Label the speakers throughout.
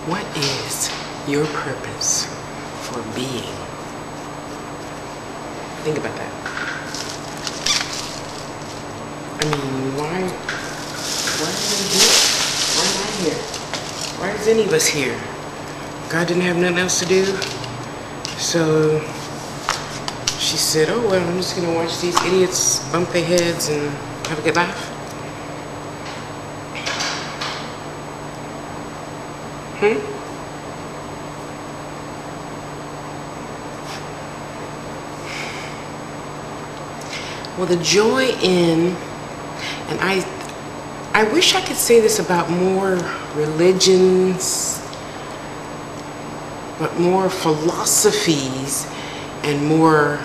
Speaker 1: What is your purpose for being? Think about that. I mean, why are we here? Why am I here? Why is any of us here? God didn't have nothing else to do. So she said, oh, well, I'm just going to watch these idiots bump their heads and have a good laugh. Well, the joy in, and I wish I could say this about more religions, but more philosophies and more,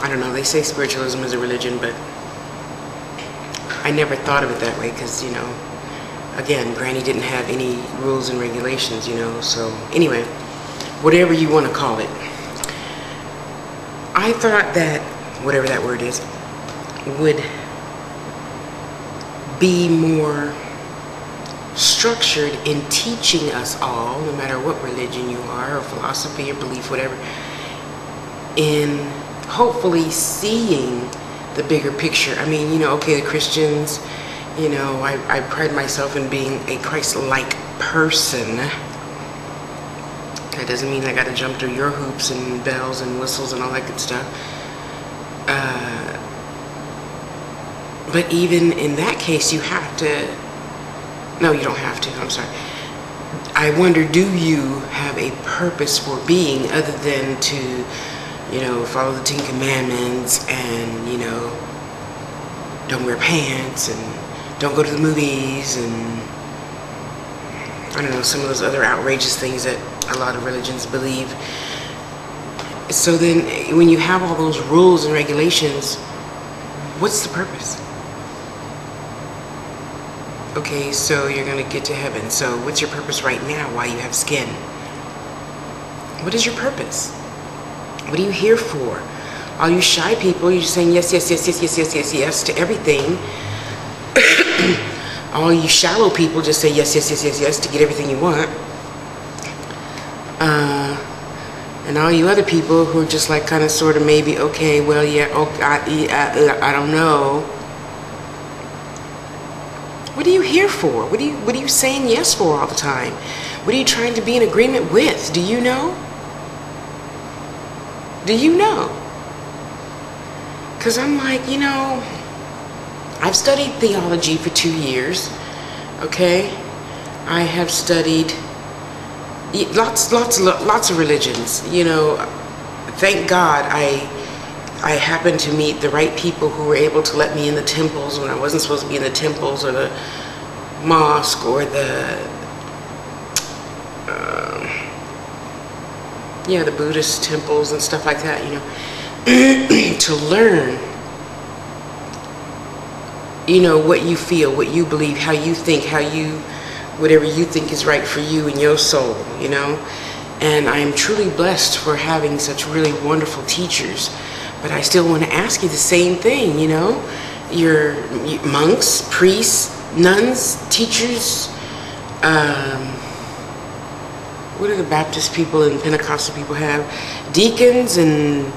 Speaker 1: I don't know, they say spiritualism is a religion, but I never thought of it that way because, you know, again, Granny didn't have any rules and regulations, you know, so anyway, whatever you want to call it. I thought that, whatever that word is, would be more structured in teaching us all, no matter what religion you are, or philosophy, or belief, whatever, in hopefully seeing the bigger picture. I mean, you know, okay, the Christians, you know, I pride myself in being a Christ-like person. That doesn't mean I got to jump through your hoops and bells and whistles and all that good stuff. But even in that case, you have to, no, you don't have to, I'm sorry. I wonder, do you have a purpose for being other than to, you know, follow the 10 Commandments and, you know, don't wear pants and don't go to the movies and, I don't know, some of those other outrageous things that a lot of religions believe. So then when you have all those rules and regulations, what's the purpose? Okay, so you're going to get to heaven. So what's your purpose right now while you have skin? What is your purpose? What are you here for? All you shy people, you're saying yes, yes, yes, yes, yes, yes, yes, yes to everything. All you shallow people just say yes, yes, yes, yes, yes to get everything you want. And all you other people who are just like kind of sort of maybe, okay, well, yeah, okay, I don't know. What are you here for? What are you saying yes for all the time? What are you trying to be in agreement with? Do you know? Do you know? Because I'm like, you know, I've studied theology for 2 years, okay? I have studied lots of religions, you know. Thank God I happened to meet the right people who were able to let me in the temples when I wasn't supposed to be in the temples, or the mosque, or the the Buddhist temples and stuff like that, you know, to learn, you know, what you feel, what you believe, how you think, whatever you think is right for you and your soul, you know. And I am truly blessed for having such really wonderful teachers. But I still want to ask you the same thing, you know. Your monks, priests, nuns, teachers, what do the Baptist people and Pentecostal people have? Deacons and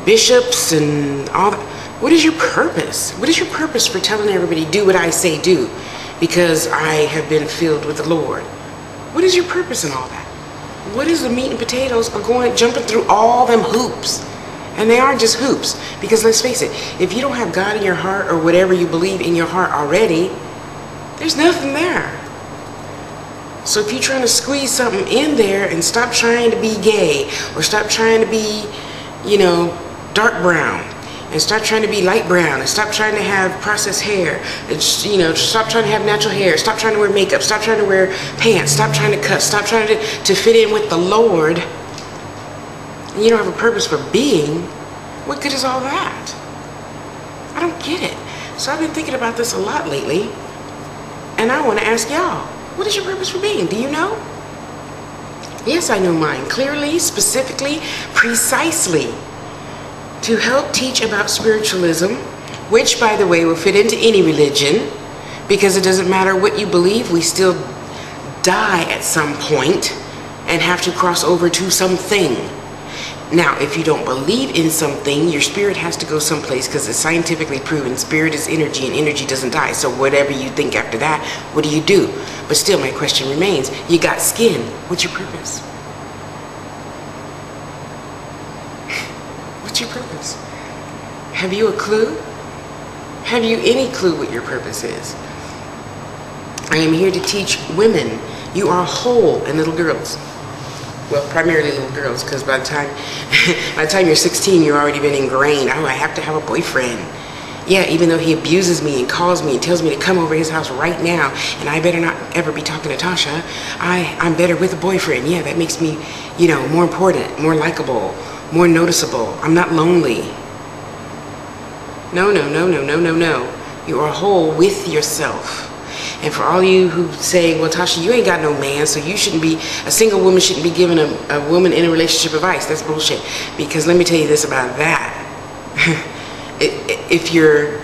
Speaker 1: bishops and all that. What is your purpose? What is your purpose for telling everybody, do what I say do, because I have been filled with the Lord? What is your purpose in all that? What is the meat and potatoes of jumping through all them hoops? And they are just hoops, because let's face it, if you don't have God in your heart, or whatever you believe in your heart already, there's nothing there. So if you're trying to squeeze something in there and stop trying to be gay, or stop trying to be, you know, dark brown, and start trying to be light brown, and stop trying to have processed hair, and, you know, stop trying to have natural hair, stop trying to wear makeup, stop trying to wear pants, stop trying to cut, stop trying to fit in with the Lord, and you don't have a purpose for being, what good is all that? I don't get it. So I've been thinking about this a lot lately, and I want to ask y'all, what is your purpose for being? Do you know? Yes, I know mine, clearly, specifically, precisely. To help teach about spiritualism, which, by the way, will fit into any religion, Because it doesn't matter what you believe, we still die at some point and have to cross over to something. Now, if you don't believe in something, your spirit has to go someplace, because it's scientifically proven spirit is energy and energy doesn't die. So whatever you think after that, what do? But still, my question remains, you got skin. What's your purpose? What's your purpose? Have you a clue? Have you any clue what your purpose is? I am here to teach women. You are whole, and little girls. Well, primarily little girls, because by the time you're 16, you've already been ingrained. Oh, I have to have a boyfriend. Yeah, even though he abuses me and calls me and tells me to come over his house right now, and I better not ever be talking to Tasha. I'm better with a boyfriend. Yeah, that makes me, more important, more likable, more noticeable. I'm not lonely. No, no, no, no, no, no, no. You are whole with yourself. And for all you who say, well, Tasha, you ain't got no man, so you shouldn't be, a single woman shouldn't be giving a woman in a relationship advice. That's bullshit. Because let me tell you this about that. If you're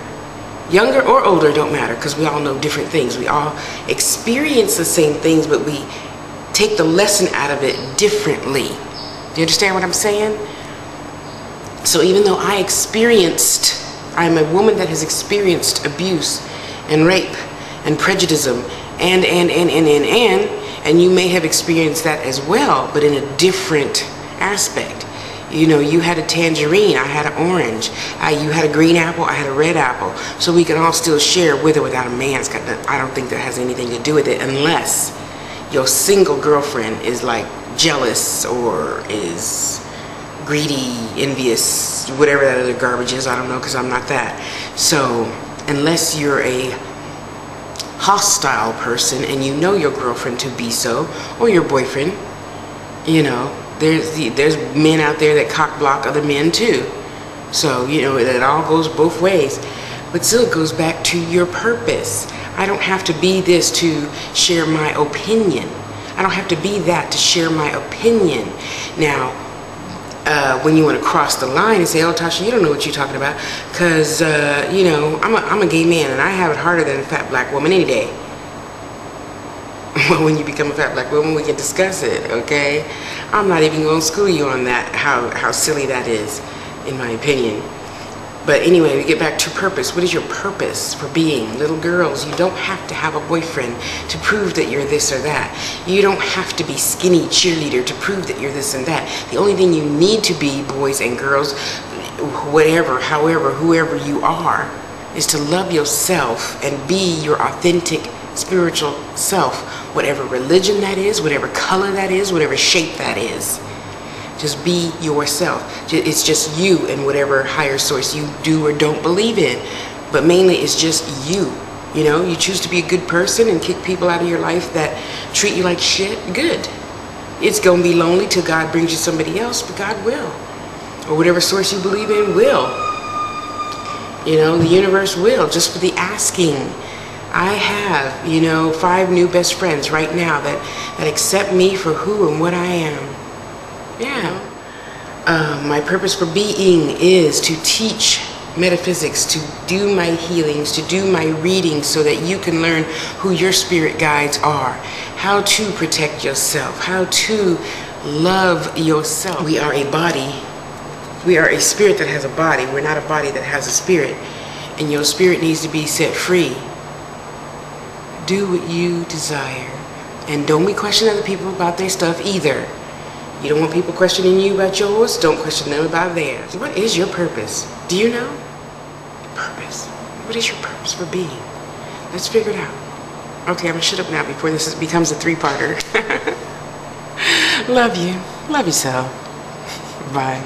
Speaker 1: younger or older, don't matter, because we all know different things. We all experience the same things, but we take the lesson out of it differently. Do you understand what I'm saying? So even though I'm a woman that has experienced abuse and rape and prejudice and you may have experienced that as well, but in a different aspect. You had a tangerine, I had an orange, you had a green apple, I had a red apple, so we can all still share with or without a man. I don't think that has anything to do with it, unless your single girlfriend is like jealous or is greedy, envious, whatever that other garbage is. I don't know, because I'm not that. So unless you're a hostile person and you know your girlfriend to be so, or your boyfriend, there's men out there that cock block other men too. So it all goes both ways. But still, it goes back to your purpose. I don't have to be this to share my opinion. I don't have to be that to share my opinion. Now, when you want to cross the line and say, oh, Tasha, you don't know what you're talking about, because, I'm a gay man and I have it harder than a fat black woman any day. Well, when you become a fat black woman, we can discuss it, okay? I'm not even going to school you on that, how silly that is, in my opinion. But anyway, we get back to purpose. What is your purpose for being? Little girls, you don't have to have a boyfriend to prove that you're this or that. You don't have to be skinny cheerleader to prove that you're this and that. The only thing you need to be, boys and girls, whatever, however, whoever you are, is to love yourself and be your authentic spiritual self. Whatever religion that is, whatever color that is, whatever shape that is. Just be yourself. It's just you and whatever higher source you do or don't believe in. But mainly it's just you. You choose to be a good person and kick people out of your life that treat you like shit. Good. It's going to be lonely till God brings you somebody else, but God will. Or whatever source you believe in will. The universe will, just for the asking. I have, 5 new best friends right now that accept me for who and what I am. Yeah. My purpose for being is to teach metaphysics, to do my healings, to do my readings, so that you can learn who your spirit guides are, how to protect yourself, how to love yourself. We are a body. We are a spirit that has a body. We're not a body that has a spirit. And your spirit needs to be set free. Do what you desire. And don't be questioning other people about their stuff either. You don't want people questioning you about yours, don't question them about theirs. What is your purpose? Do you know? Purpose. What is your purpose for being? Let's figure it out. Okay, I'm gonna shut up now before this becomes a 3-parter. Love you. Love yourself. Bye.